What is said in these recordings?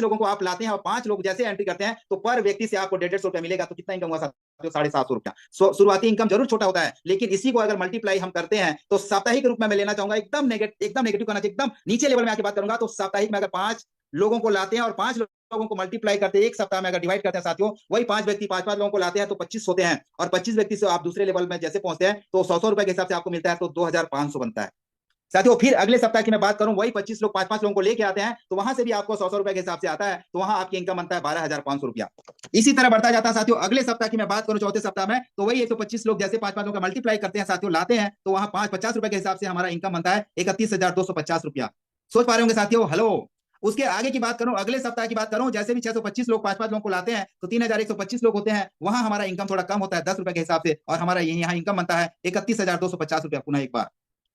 लोगों को आप लाते हैं और 5 लोग जैसे एंट्री करते हैं तो पर व्यक्ति से आपको 150 रुपया मिलेगा। तो कितना इनकम हुआ साथियों? 750 रुपया। शुरुआती इनकम जरूर छोटा होता है, लेकिन इसी को अगर मल्टीप्लाई हम करते हैं तो साप्ताहिक रूप में मैं लेना चाहूंगा, एकदम नेगेटिव करना चाहिए, एकदम नीचे लेवल में आके बात करूंगा। तो साप्ताहिक में अगर 5 लोगों को लाते हैं और 5 लोगों को मल्टीप्लाई करते हैं, एक सप्ताह में अगर डिवाइड करते हैं साथियों, वही 5 व्यक्ति 5-5 लोगों को लाते हैं तो 25 होते हैं, और 25 व्यक्ति से आप दूसरे लेवल में जैसे पहुंचते हैं तो 100 रुपए के हिसाब से आपको मिलता है, तो 2500 बनता है साथियों। फिर अगले सप्ताह की मैं बात करूं, वही 25 लोग 5-5 लोगों को लेके आते हैं तो वहां से भी आपको 100 रुपए के हिसाब से आता है, तो वहां आपकी इनकम बनता है 12,500 रुपया। इसी तरह बढ़ता जाता है साथियों। अगले सप्ताह की मैं बात करूं, चौथे सप्ताह में, तो वही 125 लोग जैसे 5-5 लोगों का मल्टीप्लाई करते हैं साथियों, लाते हैं तो वहां 50 रुपए के हिसाब से हमारा इनकम बनता है 31,250 रुपया। सोच पा रहे होंगे साथियों? हेलो। उसके आगे की बात करूं, अगले सप्ताह की बात करूं, जैसे भी 625 लोग 5-5 लोगों को लाते हैं तो 3,125 लोग होते हैं, वहां हमारा इनकम थोड़ा कम होता है 10 रुपए के हिसाब से, और हमारा यहाँ इनकम बनता है 31,250 रुपया पुनः एक बार।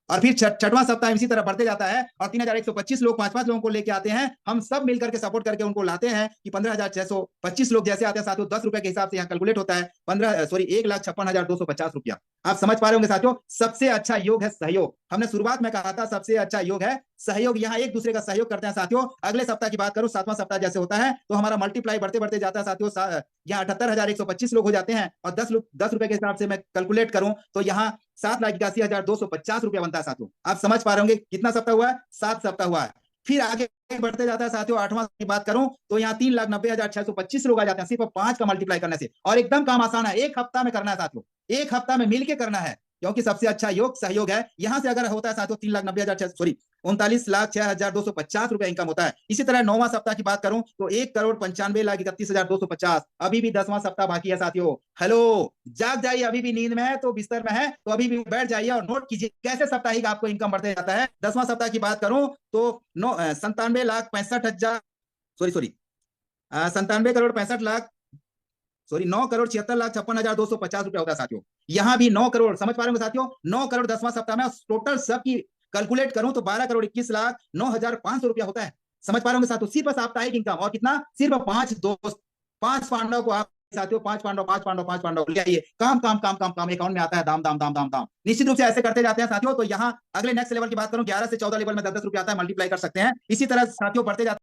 और फिर छठवां सप्ताह इसी तरह बढ़ते जाता है और 3,125 लोग 5-5 लोगों को लेके आते हैं, हम सब मिलकर के सपोर्ट करके उनको लाते हैं कि 15,625 लोग जैसे आते हैं साथियों, 10 रुपए के हिसाब से यहाँ कैलकुलेट होता है 1,56,250 रुपया। आप समझ पा रहे होंगे साथियों, सबसे अच्छा योग है सहयोग। हमने शुरुआत में कहा था सबसे अच्छा योग है सहयोग, यहाँ एक दूसरे का सहयोग करते हैं साथियों। अगले सप्ताह की बात करूं, 7वां सप्ताह जैसे होता है तो हमारा मल्टीप्लाई बढ़ते बढ़ते जाता है साथियों, यहाँ 78,125 लोग हो जाते हैं, और 10 रुपए के हिसाब से मैं कैलकुलेट करूं तो यहाँ 7,81,250 रुपया बनता है साथियों। आप समझ पा रहे होंगे कितना सप्ताह हुआ है? 7 सप्ताह हुआ है। फिर आगे बढ़ते जाता है साथियों, 8वां की बात करूं तो यहाँ 3,90,625 लोग आ जाते हैं सिर्फ 5 का मल्टीप्लाई करने से, और एकदम काम आसान है, एक हफ्ता में करना है साथियों, एक हफ्ता में मिलकर करना है, क्योंकि सबसे अच्छा योग सहयोग है। यहां से अगर होता है साथियों 39,90,250 रुपया इनकम होता है। इसी तरह 9वां सप्ताह की बात करूं तो 1,95,31,250, अभी भी 10वां सप्ताह बाकी है साथियों। हेलो, जाग जाइए, अभी भी नींद में है तो बिस्तर में है तो अभी भी बैठ जाइए और नोट कीजिए कैसे साप्ताहिक आपको इनकम बढ़ते जाता है। 10वां सप्ताह की बात करूं तो 97,65,000 सॉरी 97,65,00,000 9,76,56,250 रुपया होता है साथियों। यहां भी 9 करोड़, समझ पा रहे होंगे साथियों, 9 करोड़ 10वां सप्ताह में टोटल सबकी कैलकुलेट करूं तो 12,21,09,500 रुपया होता है। समझ पा रहे होंगे साथियों, सिर्फ साप्ताहिक इनकम, और कितना? सिर्फ 5 दोस्त, 5 पांडव को आप साथियों, 5 पांडव ले आइए, काम काम काम काम काम अकाउंट में आता है, दाम दाम दाम दाम दाम। निश्चित रूप से ऐसे करते जाते हैं साथियों। तो यहाँ अगले नेक्स्ट लेवल की बात करूं, 11 से 14 लेवल में 10-10 रुपया आता है, मल्टीप्लाई कर सकते हैं। इसी तरह साथियों बढ़ते जाते